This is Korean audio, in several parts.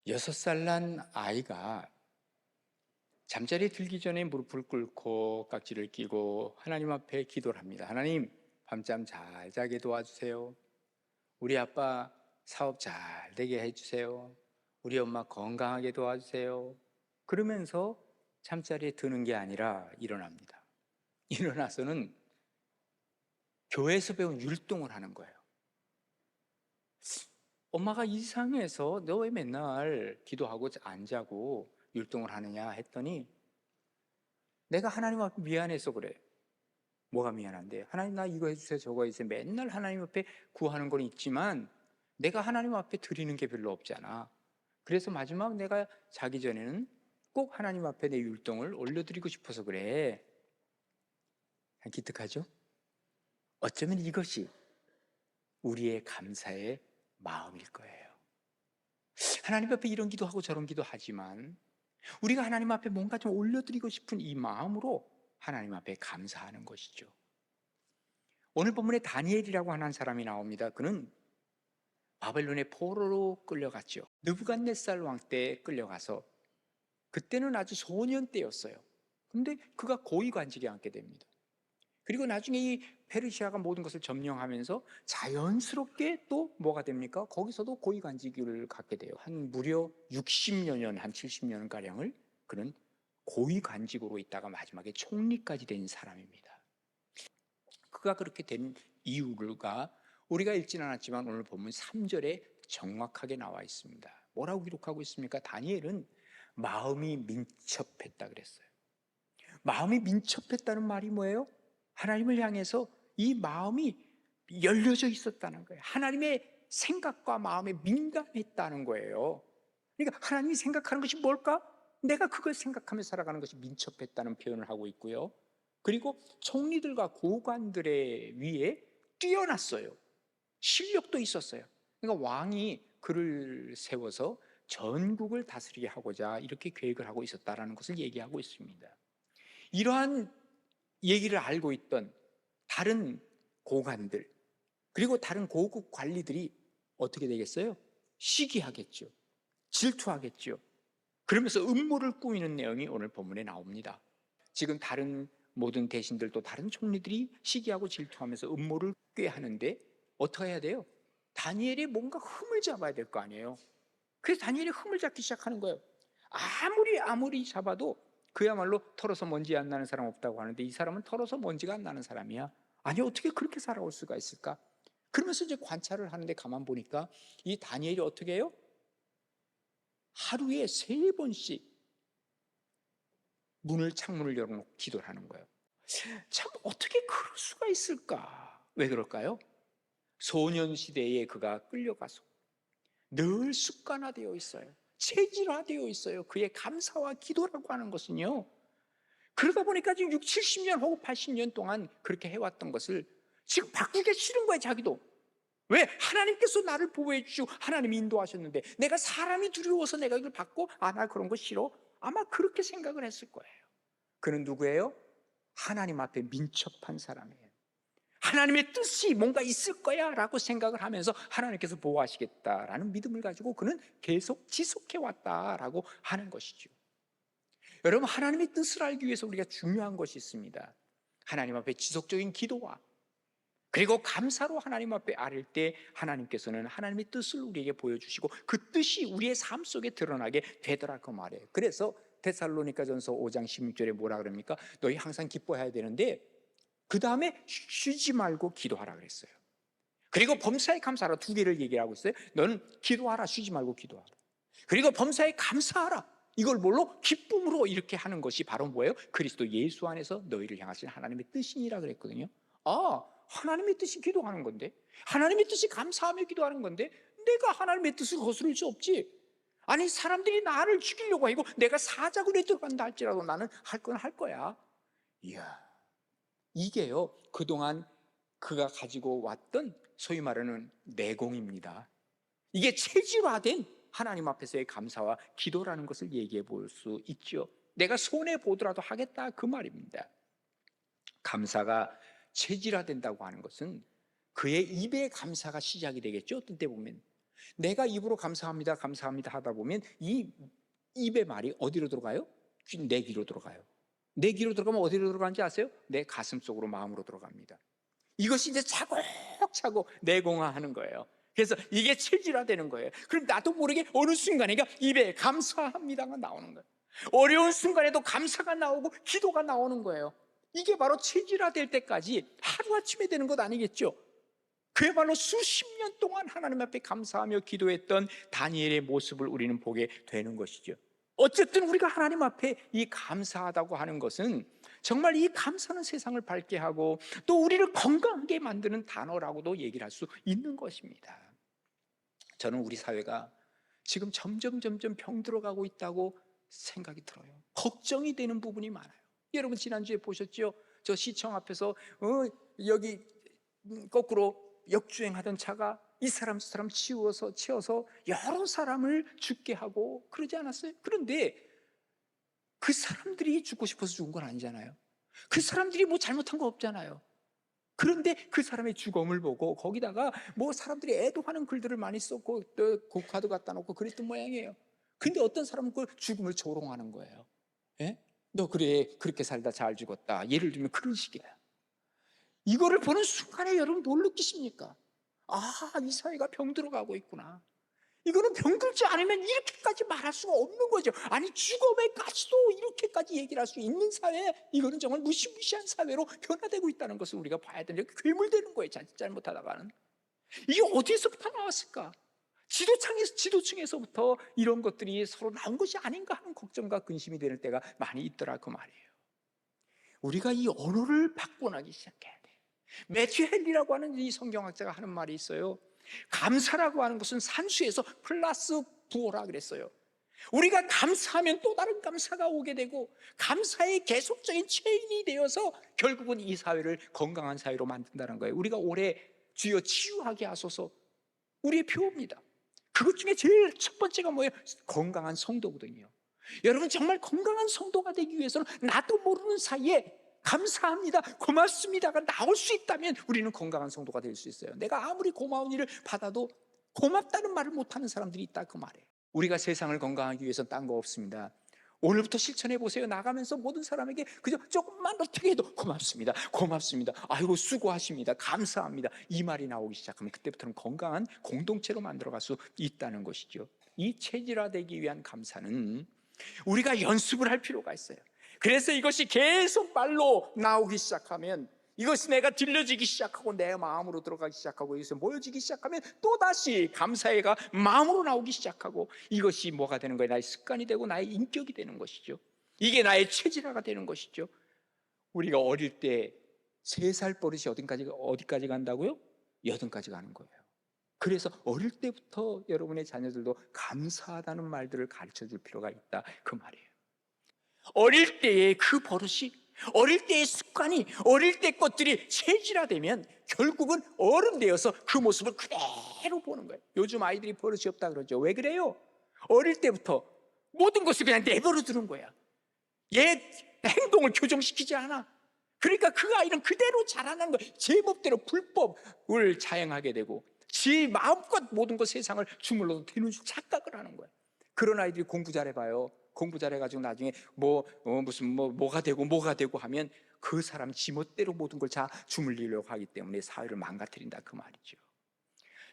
6살 난 아이가 잠자리에 들기 전에 무릎을 꿇고 깍지를 끼고 하나님 앞에 기도를 합니다. 하나님, 밤잠 잘 자게 도와주세요. 우리 아빠 사업 잘 되게 해주세요. 우리 엄마 건강하게 도와주세요. 그러면서 잠자리에 드는 게 아니라 일어납니다. 일어나서는 교회에서 배운 율동을 하는 거예요. 엄마가 이상해서 너 왜 맨날 기도하고 안 자고 율동을 하느냐 했더니 내가 하나님 앞에 미안해서 그래. 뭐가 미안한데? 하나님 나 이거 해주세요 저거 해주세요. 맨날 하나님 앞에 구하는 건 있지만 내가 하나님 앞에 드리는 게 별로 없잖아. 그래서 마지막 내가 자기 전에는 꼭 하나님 앞에 내 율동을 올려드리고 싶어서 그래. 기특하죠? 어쩌면 이것이 우리의 감사의 마음일 거예요. 하나님 앞에 이런 기도하고 저런 기도하지만 우리가 하나님 앞에 뭔가 좀 올려드리고 싶은 이 마음으로 하나님 앞에 감사하는 것이죠. 오늘 본문에 다니엘이라고 하는 사람이 나옵니다. 그는 바벨론의 포로로 끌려갔죠. 느부갓네살 왕 때 끌려가서 그때는 아주 소년 때였어요. 근데 그가 고위 관직에 앉게 됩니다. 그리고 나중에 이 페르시아가 모든 것을 점령하면서 자연스럽게 또 뭐가 됩니까? 거기서도 고위 관직을 갖게 돼요. 한 무려 60여 년, 한 70년 가량을 그는 고위 관직으로 있다가 마지막에 총리까지 된 사람입니다. 그가 그렇게 된 이유가 우리가 읽지는 않았지만 오늘 본문 3절에 정확하게 나와 있습니다. 뭐라고 기록하고 있습니까? 다니엘은 마음이 민첩했다 그랬어요. 마음이 민첩했다는 말이 뭐예요? 하나님을 향해서 이 마음이 열려져 있었다는 거예요. 하나님의 생각과 마음에 민감했다는 거예요. 그러니까 하나님이 생각하는 것이 뭘까? 내가 그걸 생각하며 살아가는 것이 민첩했다는 표현을 하고 있고요. 그리고 총리들과 고관들의 위에 뛰어났어요. 실력도 있었어요. 그러니까 왕이 그를 세워서 전국을 다스리게 하고자 이렇게 계획을 하고 있었다는 것을 얘기하고 있습니다. 이러한 얘기를 알고 있던 다른 고관들 그리고 다른 고급 관리들이 어떻게 되겠어요? 시기하겠죠. 질투하겠죠. 그러면서 음모를 꾸미는 내용이 오늘 본문에 나옵니다. 지금 다른 모든 대신들도 다른 총리들이 시기하고 질투하면서 음모를 꾀하는데 어떻게 해야 돼요? 다니엘이 뭔가 흠을 잡아야 될 거 아니에요. 그래서 다니엘이 흠을 잡기 시작하는 거예요. 아무리 잡아도 그야말로 털어서 먼지 안 나는 사람 없다고 하는데 이 사람은 털어서 먼지가 안 나는 사람이야. 아니 어떻게 그렇게 살아올 수가 있을까? 그러면서 이제 관찰을 하는데 가만 보니까 이 다니엘이 어떻게 해요? 하루에 3번씩 창문을 열어놓고 기도를 하는 거예요. 참 어떻게 그럴 수가 있을까? 왜 그럴까요? 소년 시대에 그가 끌려가서 늘 습관화되어 있어요. 체질화되어 있어요. 그의 감사와 기도라고 하는 것은요. 그러다 보니까 지금 6, 70년 혹은 80년 동안 그렇게 해왔던 것을 지금 바꾸기 싫은 거예요, 자기도. 왜? 하나님께서 나를 보호해 주시고 하나님이 인도하셨는데 내가 사람이 두려워서 내가 이걸 받고 나 그런 거 싫어? 아마 그렇게 생각을 했을 거예요. 그는 누구예요? 하나님 앞에 민첩한 사람이에요. 하나님의 뜻이 뭔가 있을 거야 라고 생각을 하면서 하나님께서 보호하시겠다라는 믿음을 가지고 그는 계속 지속해 왔다라고 하는 것이죠. 여러분, 하나님의 뜻을 알기 위해서 우리가 중요한 것이 있습니다. 하나님 앞에 지속적인 기도와 그리고 감사로 하나님 앞에 아릴 때 하나님께서는 하나님의 뜻을 우리에게 보여주시고 그 뜻이 우리의 삶 속에 드러나게 되더라고 말해요. 그래서 데살로니가전서 5장 16절에 뭐라 그럽니까? 너희 항상 기뻐해야 되는데 그 다음에 쉬지 말고 기도하라 그랬어요. 그리고 범사에 감사하라, 2개를 얘기하고 있어요. 너는 기도하라, 쉬지 말고 기도하라. 그리고 범사에 감사하라. 이걸 뭘로? 기쁨으로 이렇게 하는 것이 바로 뭐예요? 그리스도 예수 안에서 너희를 향하신 하나님의 뜻이니라 그랬거든요. 하나님의 뜻이 기도하는 건데, 하나님의 뜻이 감사하며 기도하는 건데 내가 하나님의 뜻을 거스를 수 없지. 아니 사람들이 나를 죽이려고 하고 내가 사자굴에 들어간다 할지라도 나는 할 건 할 거야. 이야, 이게요 그동안 그가 가지고 왔던 소위 말하는 내공입니다. 이게 체질화된 하나님 앞에서의 감사와 기도라는 것을 얘기해 볼 수 있죠. 내가 손해보더라도 하겠다 그 말입니다. 감사가 체질화된다고 하는 것은 그의 입의 감사가 시작이 되겠죠. 어떤 때 보면 내가 입으로 감사합니다, 감사합니다 하다 보면 이 입의 말이 어디로 들어가요? 내 귀로 들어가요. 내 귀로 들어가면 어디로 들어가는지 아세요? 내 가슴 속으로, 마음으로 들어갑니다. 이것이 이제 차곡차곡 내공화하는 거예요. 그래서 이게 체질화되는 거예요. 그럼 나도 모르게 어느 순간에 입에 감사합니다가 나오는 거예요. 어려운 순간에도 감사가 나오고 기도가 나오는 거예요. 이게 바로 체질화될 때까지 하루아침에 되는 것 아니겠죠? 그야말로 수십 년 동안 하나님 앞에 감사하며 기도했던 다니엘의 모습을 우리는 보게 되는 것이죠. 어쨌든 우리가 하나님 앞에 이 감사하다고 하는 것은 정말 이 감사는 세상을 밝게 하고 또 우리를 건강하게 만드는 단어라고도 얘기를 할 수 있는 것입니다. 저는 우리 사회가 지금 점점 병들어가고 있다고 생각이 들어요. 걱정이 되는 부분이 많아요. 여러분 지난주에 보셨죠? 저 시청 앞에서 여기 거꾸로 역주행하던 차가 이 사람 저 사람 치어서 여러 사람을 죽게 하고 그러지 않았어요? 그런데 그 사람들이 죽고 싶어서 죽은 건 아니잖아요. 그 사람들이 뭐 잘못한 거 없잖아요. 그런데 그 사람의 죽음을 보고 거기다가 뭐 사람들이 애도하는 글들을 많이 썼고 또 곡화도 갖다 놓고 그랬던 모양이에요. 근데 어떤 사람은 그 죽음을 조롱하는 거예요. 예? 너 그래 그렇게 살다 잘 죽었다. 예를 들면 그런 식이에요. 이거를 보는 순간에 여러분 뭘 느끼십니까? 아, 이 사회가 병들어가고 있구나. 이거는 병들지 않으면 이렇게까지 말할 수가 없는 거죠. 아니 죽음에까지도 이렇게까지 얘기를 할 수 있는 사회, 이거는 정말 무시무시한 사회로 변화되고 있다는 것을 우리가 봐야 되는, 괴물되는 거예요. 잘못하다가는. 이게 어디서부터 나왔을까? 지도층에서부터 이런 것들이 서로 나온 것이 아닌가 하는 걱정과 근심이 되는 때가 많이 있더라 그 말이에요. 우리가 이 언어를 바꿔나기 시작해야 돼. 매튜 헨리라고 하는 이 성경학자가 하는 말이 있어요. 감사라고 하는 것은 산수에서 플러스 부호라 그랬어요. 우리가 감사하면 또 다른 감사가 오게 되고 감사의 계속적인 체인이 되어서 결국은 이 사회를 건강한 사회로 만든다는 거예요. 우리가 올해 주여 치유하게 하소서 우리의 표어입니다. 그것 중에 제일 첫 번째가 뭐예요? 건강한 성도거든요. 여러분 정말 건강한 성도가 되기 위해서는 나도 모르는 사이에 감사합니다, 고맙습니다가 나올 수 있다면 우리는 건강한 성도가 될 수 있어요. 내가 아무리 고마운 일을 받아도 고맙다는 말을 못하는 사람들이 있다 그 말이에요. 우리가 세상을 건강하기 위해서는 딴 거 없습니다. 오늘부터 실천해 보세요. 나가면서 모든 사람에게 그저 조금만 어떻게 해도 고맙습니다, 고맙습니다, 아이고 수고하십니다, 감사합니다 이 말이 나오기 시작하면 그때부터는 건강한 공동체로 만들어갈 수 있다는 것이죠. 이 체질화되기 위한 감사는 우리가 연습을 할 필요가 있어요. 그래서 이것이 계속 말로 나오기 시작하면, 이것이 내가 들려지기 시작하고 내 마음으로 들어가기 시작하고 여기서 모여지기 시작하면 또다시 감사해가 마음으로 나오기 시작하고 이것이 뭐가 되는 거예요? 나의 습관이 되고 나의 인격이 되는 것이죠. 이게 나의 체질화가 되는 것이죠. 우리가 어릴 때 3살 버릇이 어디까지 간다고요? 8까지 가는 거예요. 그래서 어릴 때부터 여러분의 자녀들도 감사하다는 말들을 가르쳐 줄 필요가 있다 그 말이에요. 어릴 때의 그 버릇이, 어릴 때의 습관이, 어릴 때 것들이 체질화되면 결국은 어른 되어서 그 모습을 그대로 보는 거예요. 요즘 아이들이 버릇이 없다 그러죠. 왜 그래요? 어릴 때부터 모든 것을 그냥 내버려 두는 거야. 얘 행동을 교정시키지 않아. 그러니까 그 아이는 그대로 자라는 거예요. 제법대로 불법을 자행하게 되고 지 마음껏 모든 것 세상을 주물러도 되는 줄 착각을 하는 거예요. 그런 아이들이 공부 잘해봐요. 공부 잘해가지고 나중에 뭐가 되고 하면 그 사람 지멋대로 모든 걸 다 주물리려고 하기 때문에 사회를 망가뜨린다 그 말이죠.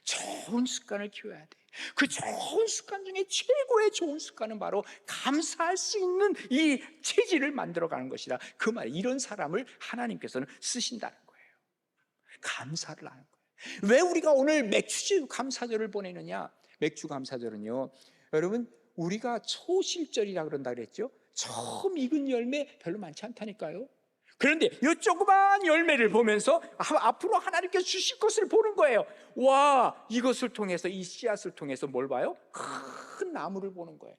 좋은 습관을 키워야 돼. 그 좋은 습관 중에 최고의 좋은 습관은 바로 감사할 수 있는 이 체질을 만들어가는 것이다 그 말. 이런 사람을 하나님께서는 쓰신다는 거예요. 감사를 하는 거예요. 왜 우리가 오늘 맥주 감사절을 보내느냐? 맥주 감사절은요, 여러분 우리가 초실절이라 그런다 그랬죠? 처음 익은 열매 별로 많지 않다니까요. 그런데 이 조그만 열매를 보면서 앞으로 하나님께서 주실 것을 보는 거예요. 와, 이것을 통해서, 이 씨앗을 통해서 뭘 봐요? 큰 나무를 보는 거예요.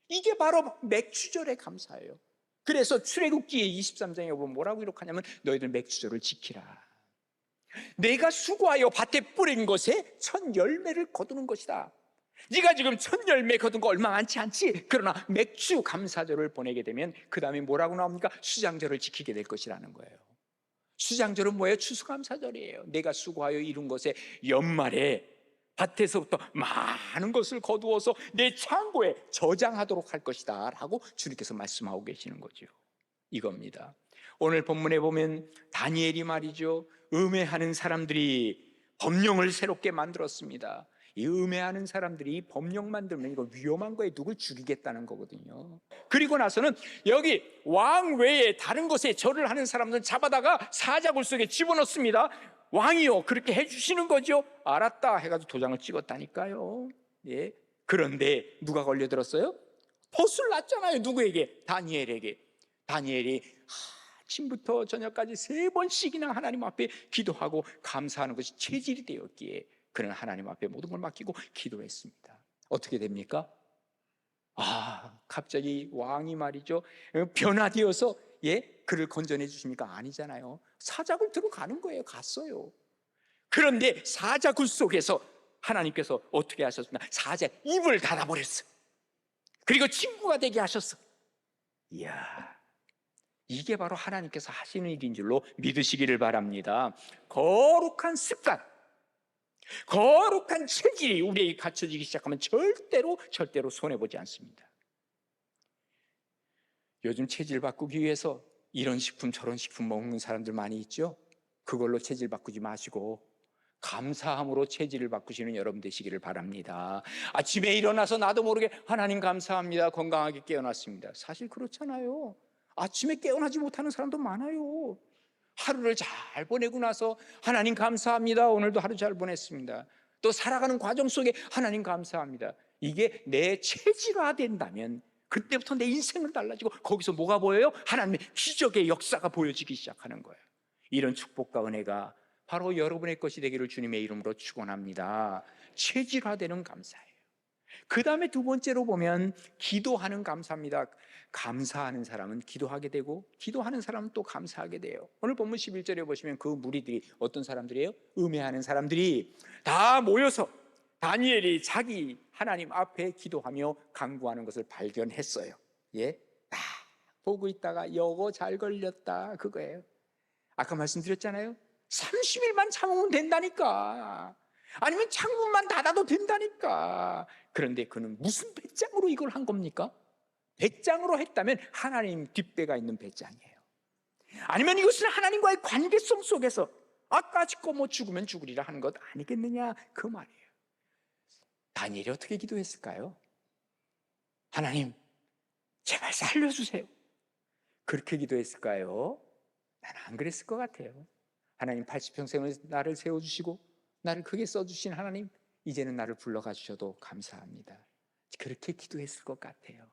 이게 바로 맥주절의 감사예요. 그래서 출애굽기 23장에 보면 뭐라고 기록하냐면 너희들 맥주절을 지키라. 내가 수고하여 밭에 뿌린 것에 첫 열매를 거두는 것이다. 네가 지금 첫 열매 거둔 거 얼마 많지 않지? 그러나 맥주 감사절을 보내게 되면 그 다음에 뭐라고 나옵니까? 수장절을 지키게 될 것이라는 거예요. 수장절은 뭐예요? 추수감사절이에요. 내가 수고하여 이룬 것에 연말에 밭에서부터 많은 것을 거두어서 내 창고에 저장하도록 할 것이다 라고 주님께서 말씀하고 계시는 거죠. 이겁니다. 오늘 본문에 보면 다니엘이 말이죠, 음해하는 사람들이 법령을 새롭게 만들었습니다. 이 음해하는 사람들이 법령 만들면 이거 위험한 거에 누굴 죽이겠다는 거거든요. 그리고 나서는 여기 왕 외에 다른 것에 절을 하는 사람들은 잡아다가 사자굴 속에 집어넣습니다. 왕이요 그렇게 해주시는 거죠. 알았다 해가지고 도장을 찍었다니까요. 예. 그런데 누가 걸려들었어요? 벗을 났잖아요. 누구에게? 다니엘에게. 다니엘이 아침부터 저녁까지 3번씩이나 하나님 앞에 기도하고 감사하는 것이 체질이 되었기에 그는 하나님 앞에 모든 걸 맡기고 기도했습니다. 어떻게 됩니까? 갑자기 왕이 말이죠, 변화되어서 그를 건져내 주십니까? 아니잖아요. 사자굴 들어가는 거예요. 갔어요. 그런데 사자굴 속에서 하나님께서 어떻게 하셨습니까? 사자 입을 닫아버렸어. 그리고 친구가 되게 하셨어. 이야, 이게 바로 하나님께서 하시는 일인 줄로 믿으시기를 바랍니다. 거룩한 습관, 거룩한 체질이 우리에게 갖춰지기 시작하면 절대로 손해보지 않습니다. 요즘 체질 바꾸기 위해서 이런 식품 저런 식품 먹는 사람들 많이 있죠. 그걸로 체질 바꾸지 마시고 감사함으로 체질을 바꾸시는 여러분 되시기를 바랍니다. 아침에 일어나서 나도 모르게 하나님 감사합니다, 건강하게 깨어났습니다. 사실 그렇잖아요. 아침에 깨어나지 못하는 사람도 많아요. 하루를 잘 보내고 나서 하나님 감사합니다, 오늘도 하루 잘 보냈습니다. 또 살아가는 과정 속에 하나님 감사합니다. 이게 내 체질화된다면 그때부터 내 인생은 달라지고 거기서 뭐가 보여요? 하나님의 기적의 역사가 보여지기 시작하는 거예요. 이런 축복과 은혜가 바로 여러분의 것이 되기를 주님의 이름으로 축원합니다. 체질화되는 감사예요. 그 다음에 두 번째로 보면 기도하는 감사입니다. 감사하는 사람은 기도하게 되고 기도하는 사람은 또 감사하게 돼요. 오늘 본문 11절에 보시면 그 무리들이 어떤 사람들이에요? 음해하는 사람들이 다 모여서 다니엘이 자기 하나님 앞에 기도하며 간구하는 것을 발견했어요. 보고 있다가 여거 잘 걸렸다 그거예요. 아까 말씀드렸잖아요. 30일만 참으면 된다니까. 아니면 창문만 닫아도 된다니까. 그런데 그는 무슨 배짱으로 이걸 한 겁니까? 배짱으로 했다면 하나님 뒷배가 있는 배짱이에요. 아니면 이것은 하나님과의 관계성 속에서 아까 짓고 뭐 죽으면 죽으리라 하는 것 아니겠느냐 그 말이에요. 다니엘이 어떻게 기도했을까요? 하나님 제발 살려주세요. 그렇게 기도했을까요? 나는 안 그랬을 것 같아요. 하나님 80평생을 나를 세워주시고 나를 크게 써주신 하나님, 이제는 나를 불러가 주셔도 감사합니다. 그렇게 기도했을 것 같아요.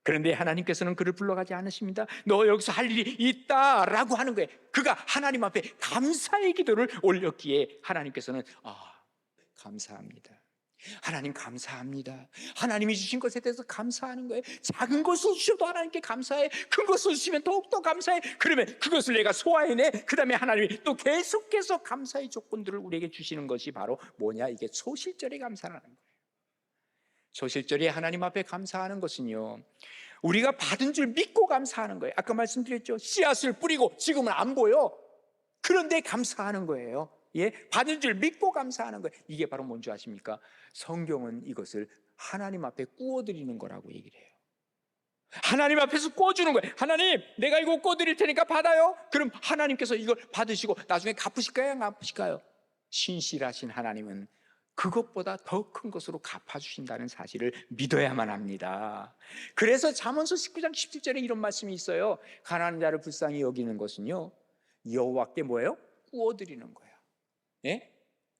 그런데 하나님께서는 그를 불러가지 않으십니다. 너 여기서 할 일이 있다라고 하는 거예요. 그가 하나님 앞에 감사의 기도를 올렸기에 하나님께서는 감사합니다. 하나님 감사합니다. 하나님이 주신 것에 대해서 감사하는 거예요. 작은 것을 주셔도 하나님께 감사해. 큰 것을 주시면 더욱더 감사해. 그러면 그것을 내가 소화해내. 그 다음에 하나님이 또 계속해서 감사의 조건들을 우리에게 주시는 것이 바로 뭐냐? 이게 소실절에 감사하는 거예요. 소실절에 하나님 앞에 감사하는 것은요, 우리가 받은 줄 믿고 감사하는 거예요. 아까 말씀드렸죠. 씨앗을 뿌리고 지금은 안 보여. 그런데 감사하는 거예요. 받은 줄 믿고 감사하는 거예요. 이게 바로 뭔지 아십니까? 성경은 이것을 하나님 앞에 구워드리는 거라고 얘기를 해요. 하나님 앞에서 구워주는 거예요. 하나님 내가 이거 구워드릴 테니까 받아요. 그럼 하나님께서 이걸 받으시고 나중에 갚으실까요? 안 갚으실까요? 신실하신 하나님은 그것보다 더 큰 것으로 갚아주신다는 사실을 믿어야만 합니다. 그래서 잠언서 19장 17절에 이런 말씀이 있어요. 가난한 자를 불쌍히 여기는 것은요, 여호와께 뭐예요? 구워드리는 거예요.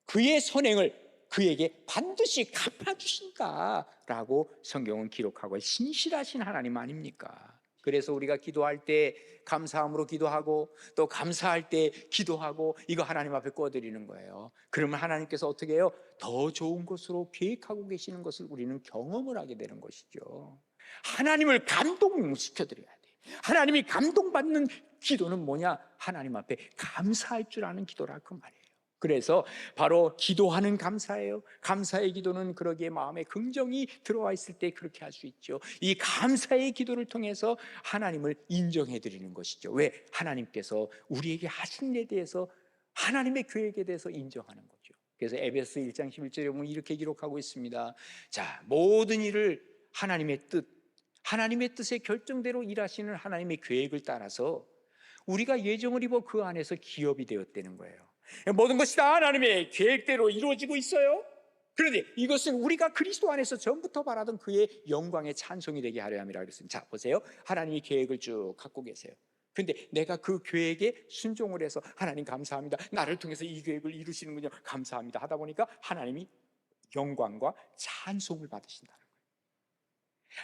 그의 선행을 그에게 반드시 갚아주신다라고 성경은 기록하고, 신실하신 하나님 아닙니까? 그래서 우리가 기도할 때 감사함으로 기도하고 또 감사할 때 기도하고 이거 하나님 앞에 구워드리는 거예요. 그러면 하나님께서 어떻게 해요? 더 좋은 것으로 계획하고 계시는 것을 우리는 경험을 하게 되는 것이죠. 하나님을 감동시켜드려야 돼. 하나님이 감동받는 기도는 뭐냐? 하나님 앞에 감사할 줄 아는 기도라 그 말이에요. 그래서 바로 기도하는 감사예요. 감사의 기도는 그러기에 마음에 긍정이 들어와 있을 때 그렇게 할 수 있죠. 이 감사의 기도를 통해서 하나님을 인정해 드리는 것이죠. 왜? 하나님께서 우리에게 하신 일에 대해서, 하나님의 계획에 대해서 인정하는 거죠. 그래서 에베소 1장 11절에 보면 이렇게 기록하고 있습니다. 자, 모든 일을 하나님의 뜻의 결정대로 일하시는 하나님의 계획을 따라서 우리가 예정을 입어 그 안에서 기업이 되었다는 거예요. 모든 것이 다 하나님의 계획대로 이루어지고 있어요. 그런데 이것은 우리가 그리스도 안에서 전부터 바라던 그의 영광의 찬송이 되게 하려 함이라 그랬습니다. 자, 보세요. 하나님이 계획을 쭉 갖고 계세요. 근데 내가 그 계획에 순종을 해서 하나님 감사합니다, 나를 통해서 이 계획을 이루시는군요, 감사합니다 하다 보니까 하나님이 영광과 찬송을 받으신다는 거예요.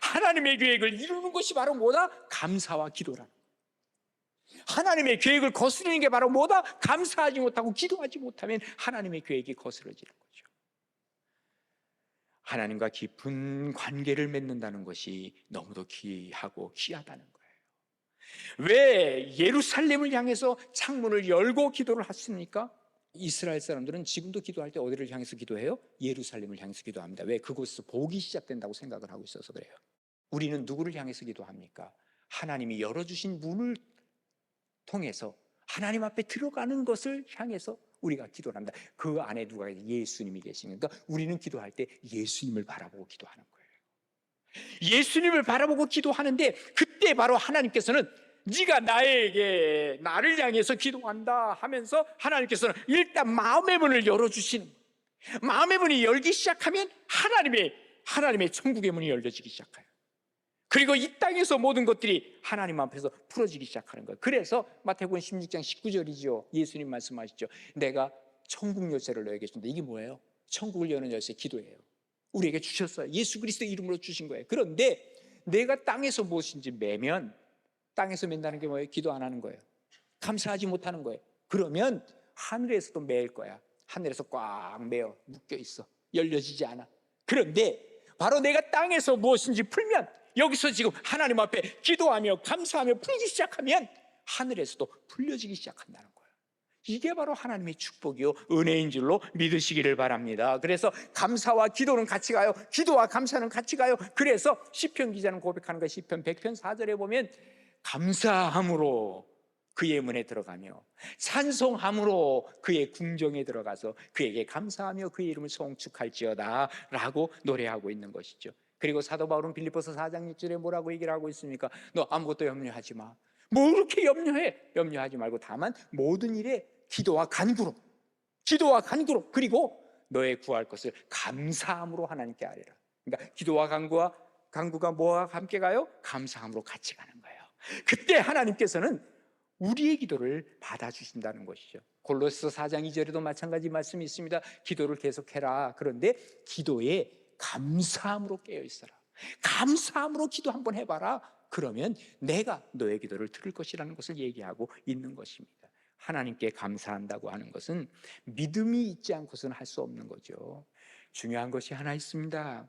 하나님의 계획을 이루는 것이 바로 뭐다? 감사와 기도라는 거예요. 하나님의 계획을 거스르는 게 바로 뭐다? 감사하지 못하고 기도하지 못하면 하나님의 계획이 거스러지는 거죠. 하나님과 깊은 관계를 맺는다는 것이 너무도 귀하고 귀하다는 거예요. 왜 예루살렘을 향해서 창문을 열고 기도를 했습니까? 이스라엘 사람들은 지금도 기도할 때 어디를 향해서 기도해요? 예루살렘을 향해서 기도합니다. 왜? 그곳에서 복이 시작된다고 생각을 하고 있어서 그래요. 우리는 누구를 향해서 기도합니까? 하나님이 열어주신 문을 통해서 하나님 앞에 들어가는 것을 향해서 우리가 기도를 합니다. 그 안에 누가 예수님이 계시니까 우리는 기도할 때 예수님을 바라보고 기도하는 거예요. 예수님을 바라보고 기도하는데 그때 바로 하나님께서는 네가 나를 향해서 기도한다 하면서 하나님께서는 일단 마음의 문을 열어주시는 거예요. 마음의 문이 열기 시작하면 하나님의 천국의 문이 열려지기 시작해요. 그리고 이 땅에서 모든 것들이 하나님 앞에서 풀어지기 시작하는 거예요. 그래서 마태복음 16장 19절이죠. 예수님 말씀하시죠. 내가 천국 열쇠를 너에게 준다. 이게 뭐예요? 천국을 여는 열쇠, 기도예요. 우리에게 주셨어요. 예수 그리스도의 이름으로 주신 거예요. 그런데 내가 땅에서 무엇인지 매면, 땅에서 맨다는 게 뭐예요? 기도 안 하는 거예요. 감사하지 못하는 거예요. 그러면 하늘에서도 매일 거야. 하늘에서 꽉 매여 묶여 있어. 열려지지 않아. 그런데 바로 내가 땅에서 무엇인지 풀면, 여기서 지금 하나님 앞에 기도하며 감사하며 풀기 시작하면 하늘에서도 풀려지기 시작한다는 거예요. 이게 바로 하나님의 축복이요 은혜인 줄로 믿으시기를 바랍니다. 그래서 감사와 기도는 같이 가요. 기도와 감사는 같이 가요. 그래서 시편 기자는 고백하는 거, 시편 100편 4절에 보면 감사함으로 그의 문에 들어가며 찬송함으로 그의 궁정에 들어가서 그에게 감사하며 그의 이름을 송축할지어다 라고 노래하고 있는 것이죠. 그리고 사도 바울은 빌립보서 4장 6절에 뭐라고 얘기를 하고 있습니까? 너 아무것도 염려하지 마. 뭐 그렇게 염려해? 염려하지 말고 다만 모든 일에 기도와 간구로 그리고 너의 구할 것을 감사함으로 하나님께 아뢰라. 그러니까 기도와 간구가 뭐와 함께 가요? 감사함으로 같이 가는 거예요. 그때 하나님께서는 우리의 기도를 받아주신다는 것이죠. 골로새 4장 2절에도 마찬가지 말씀이 있습니다. 기도를 계속해라. 그런데 기도에 감사함으로 깨어있어라. 감사함으로 기도 한번 해봐라. 그러면 내가 너의 기도를 들을 것이라는 것을 얘기하고 있는 것입니다. 하나님께 감사한다고 하는 것은 믿음이 있지 않고서는 할 수 없는 거죠. 중요한 것이 하나 있습니다.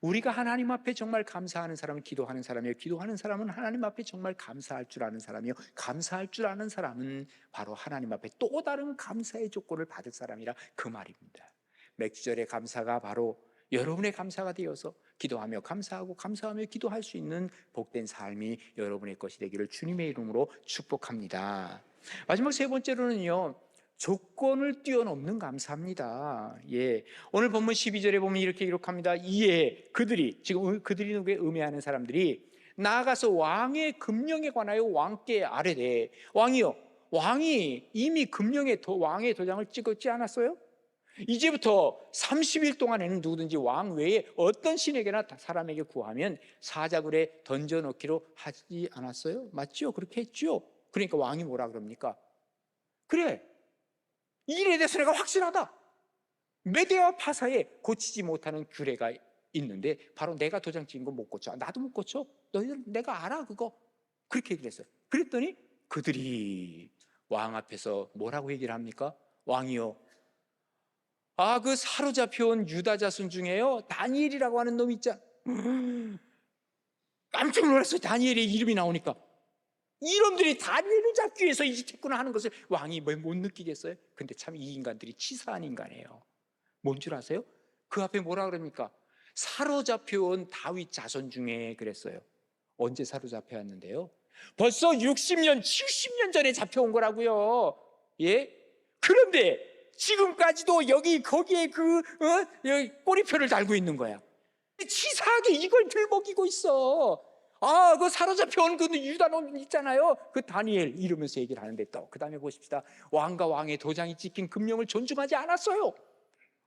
우리가 하나님 앞에 정말 감사하는 사람은 기도하는 사람이에요. 기도하는 사람은 하나님 앞에 정말 감사할 줄 아는 사람이요, 감사할 줄 아는 사람은 바로 하나님 앞에 또 다른 감사의 조건을 받을 사람이라 그 말입니다. 맥주절의 감사가 바로 여러분의 감사가 되어서 기도하며 감사하고 감사하며 기도할 수 있는 복된 삶이 여러분의 것이 되기를 주님의 이름으로 축복합니다. 마지막 세 번째로는요, 조건을 뛰어넘는 감사입니다. 오늘 본문 12절에 보면 이렇게 기록합니다. 이에 그들이 누구에 음해하는 사람들이 나아가서 왕의 금령에 관하여 왕께 아뢰되, 왕이 이미 왕의 도장을 찍었지 않았어요? 이제부터 30일 동안에는 누구든지 왕 외에 어떤 신에게나 사람에게 구하면 사자굴에 던져넣기로 하지 않았어요? 맞죠? 그렇게 했죠? 그러니까 왕이 뭐라 그럽니까? 그래, 이 일에 대해서 내가 확실하다. 메대와 파사에 고치지 못하는 규례가 있는데 바로 내가 도장 찍은 거 못 고쳐. 나도 못 고쳐. 너희들 내가 알아 그거. 그렇게 얘기를 했어요. 그랬더니 그들이 왕 앞에서 뭐라고 얘기를 합니까? 왕이요, 그 사로잡혀온 유다 자손 중에요 다니엘이라고 하는 놈이 있잖아. 깜짝 놀랐어요. 다니엘의 이름이 나오니까. 이놈들이 다니엘을 잡기 위해서 이 짓 했구나 하는 것을 왕이 못 느끼겠어요? 근데 참 이 인간들이 치사한 인간이에요. 뭔 줄 아세요? 그 앞에 뭐라 그럽니까? 사로잡혀온 다윗 자손 중에 그랬어요. 언제 사로잡혀왔는데요? 벌써 60년, 70년 전에 잡혀온 거라고요. 그런데 지금까지도 여기 거기에 여기 꼬리표를 달고 있는 거야. 치사하게 이걸 들먹이고 있어. 그 사로잡혀온 그 유다놈 있잖아요. 그 다니엘 이러면서 얘기를 하는데, 또 그 다음에 보십시다. 왕과 왕의 도장이 찍힌 금령을 존중하지 않았어요.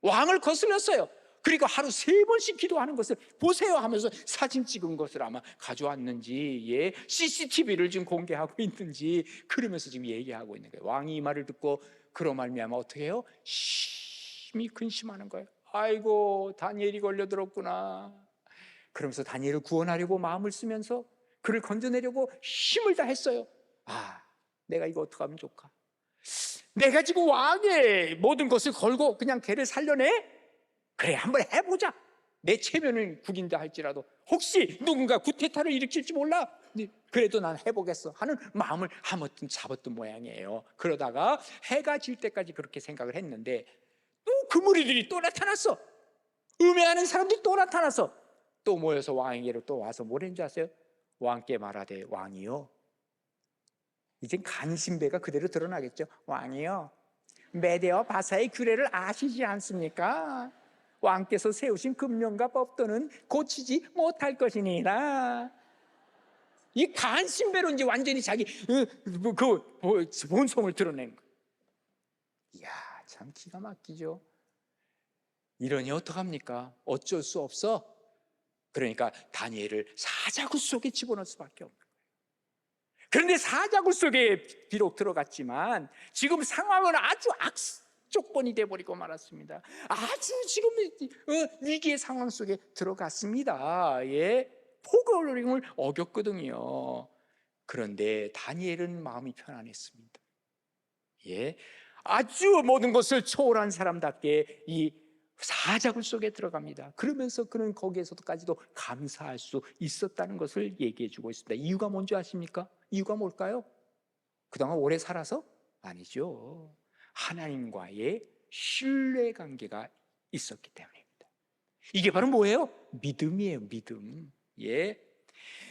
왕을 거슬렸어요. 그리고 하루 3번씩 기도하는 것을 보세요 하면서 사진 찍은 것을 아마 가져왔는지, CCTV를 지금 공개하고 있는지, 그러면서 지금 얘기하고 있는 거예요. 왕이 이 말을 듣고 그로 말미암아 어떻게 해요? 심히 근심하는 거예요. 아이고, 다니엘이 걸려들었구나. 그러면서 다니엘을 구원하려고 마음을 쓰면서 그를 건져내려고 힘을 다했어요. 내가 이거 어떻게 하면 좋을까? 내가 지금 왕의 모든 것을 걸고 그냥 걔를 살려내? 그래, 한번 해보자. 내 체면을 구긴다 할지라도 혹시 누군가 구테타를 일으킬지 몰라. 그래도 난 해보겠어 하는 마음을 한번쯤 잡았던 모양이에요. 그러다가 해가 질 때까지 그렇게 생각을 했는데, 또 그 무리들이 또 나타났어. 음해하는 사람들이 또 나타났어. 또 모여서 왕에게로 또 와서 뭐라는 줄 아세요? 왕께 말하되, 왕이요, 이젠 간신배가 그대로 드러나겠죠. 왕이요, 메대와 바사의 규례를 아시지 않습니까? 왕께서 세우신 금령과 법도는 고치지 못할 것이니라. 이 간신배로 이제 완전히 자기 본성을 드러낸 거예요. 이야, 참 기가 막히죠. 이러니 어떡합니까? 어쩔 수 없어. 그러니까 다니엘을 사자굴 속에 집어넣을 수밖에 없는 거예요. 그런데 사자굴 속에 비록 들어갔지만 지금 상황은 아주 악조건이 돼버리고 말았습니다. 아주 지금 위기의 상황 속에 들어갔습니다. 포고령을 어겼거든요. 그런데 다니엘은 마음이 편안했습니다. 아주 모든 것을 초월한 사람답게 이 사자굴 속에 들어갑니다. 그러면서 그는 거기에서까지도 감사할 수 있었다는 것을 얘기해 주고 있습니다. 이유가 뭔지 아십니까? 이유가 뭘까요? 그동안 오래 살아서? 아니죠. 하나님과의 신뢰관계가 있었기 때문입니다. 이게 바로 뭐예요? 믿음이에요. 믿음.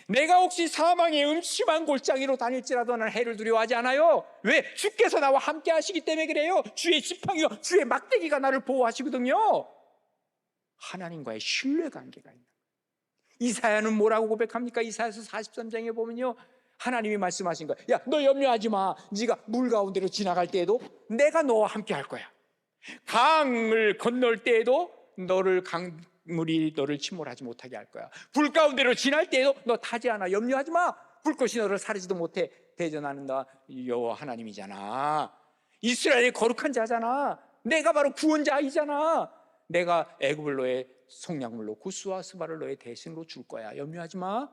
내가 혹시 사망의 음침한 골짜기로 다닐지라도 나는 해를 두려워하지 않아요. 왜? 주께서 나와 함께 하시기 때문에 그래요. 주의 지팡이와 주의 막대기가 나를 보호하시거든요. 하나님과의 신뢰관계가 있는 거예요. 이사야는 뭐라고 고백합니까? 이사야서 43장에 보면요, 하나님이 말씀하신 거예요. 야, 너 염려하지 마. 네가 물 가운데로 지나갈 때에도 내가 너와 함께 할 거야. 강을 건널 때에도 강물이 너를 침몰하지 못하게 할 거야. 불 가운데로 지날 때에도 너 타지 않아. 염려하지 마. 불꽃이 너를 사르지도 못해. 대전하는 나 여호와 하나님이잖아. 이스라엘의 거룩한 자잖아. 내가 바로 구원자이잖아. 내가 애굽을 너의 속량물로, 구스와 스바를 너의 대신으로 줄 거야. 염려하지 마.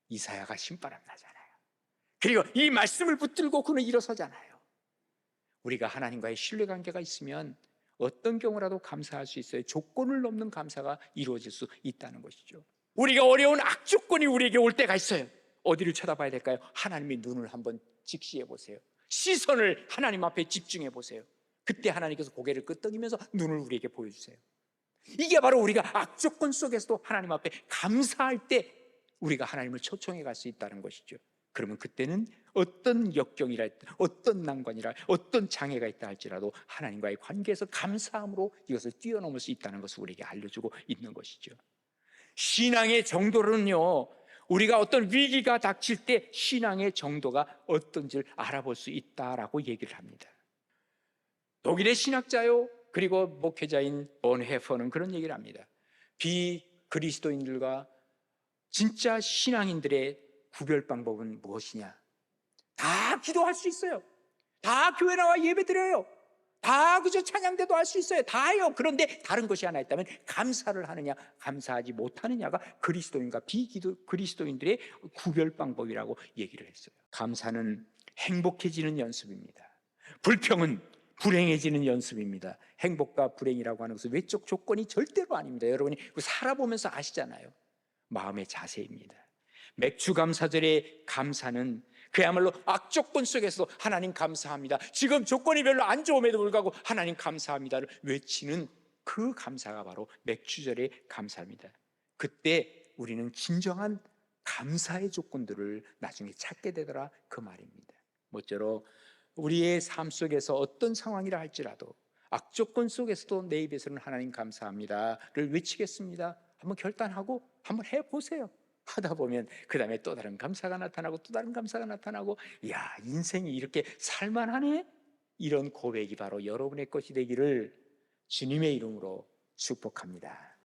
이사야가 신바람 나잖아요. 그리고 이 말씀을 붙들고 그는 일어서잖아요. 우리가 하나님과의 신뢰관계가 있으면 어떤 경우라도 감사할 수 있어요. 조건을 넘는 감사가 이루어질 수 있다는 것이죠. 우리가 어려운 악조건이 우리에게 올 때가 있어요. 어디를 쳐다봐야 될까요? 하나님의 눈을 한번 직시해 보세요. 시선을 하나님 앞에 집중해 보세요. 그때 하나님께서 고개를 끄덕이면서 눈을 우리에게 보여주세요. 이게 바로 우리가 악조건 속에서도 하나님 앞에 감사할 때 우리가 하나님을 초청해 갈 수 있다는 것이죠. 그러면 그때는 어떤 역경이라, 어떤 난관이라, 어떤 장애가 있다 할지라도 하나님과의 관계에서 감사함으로 이것을 뛰어넘을 수 있다는 것을 우리에게 알려주고 있는 것이죠. 신앙의 정도는요, 우리가 어떤 위기가 닥칠 때 신앙의 정도가 어떤지를 알아볼 수 있다라고 얘기를 합니다. 독일의 신학자요, 그리고 목회자인 본헤퍼는 그런 얘기를 합니다. 비그리스도인들과 진짜 신앙인들의 구별 방법은 무엇이냐? 다 기도할 수 있어요. 다 교회 나와 예배 드려요. 다 그저 찬양대도 할 수 있어요. 다 해요. 그런데 다른 것이 하나 있다면 감사를 하느냐, 감사하지 못하느냐가 그리스도인과 비그리스도인들의 구별 방법이라고 얘기를 했어요. 감사는 행복해지는 연습입니다. 불평은 불행해지는 연습입니다. 행복과 불행이라고 하는 것은 외적 조건이 절대로 아닙니다. 여러분이 살아보면서 아시잖아요. 마음의 자세입니다. 맥주감사절의 감사는 그야말로 악조건 속에서도 하나님 감사합니다, 지금 조건이 별로 안 좋음에도 불구하고 하나님 감사합니다를 외치는 그 감사가 바로 맥주절의 감사입니다. 그때 우리는 진정한 감사의 조건들을 나중에 찾게 되더라, 그 말입니다. 모쪼록 우리의 삶 속에서 어떤 상황이라 할지라도 악조건 속에서도 내 입에서는 하나님 감사합니다를 외치겠습니다. 한번 결단하고 한번 해보세요. 하다 보면 그 다음에 또 다른 감사가 나타나고 또 다른 감사가 나타나고, 야, 인생이 이렇게 살만하네? 이런 고백이 바로 여러분의 것이 되기를 주님의 이름으로 축복합니다.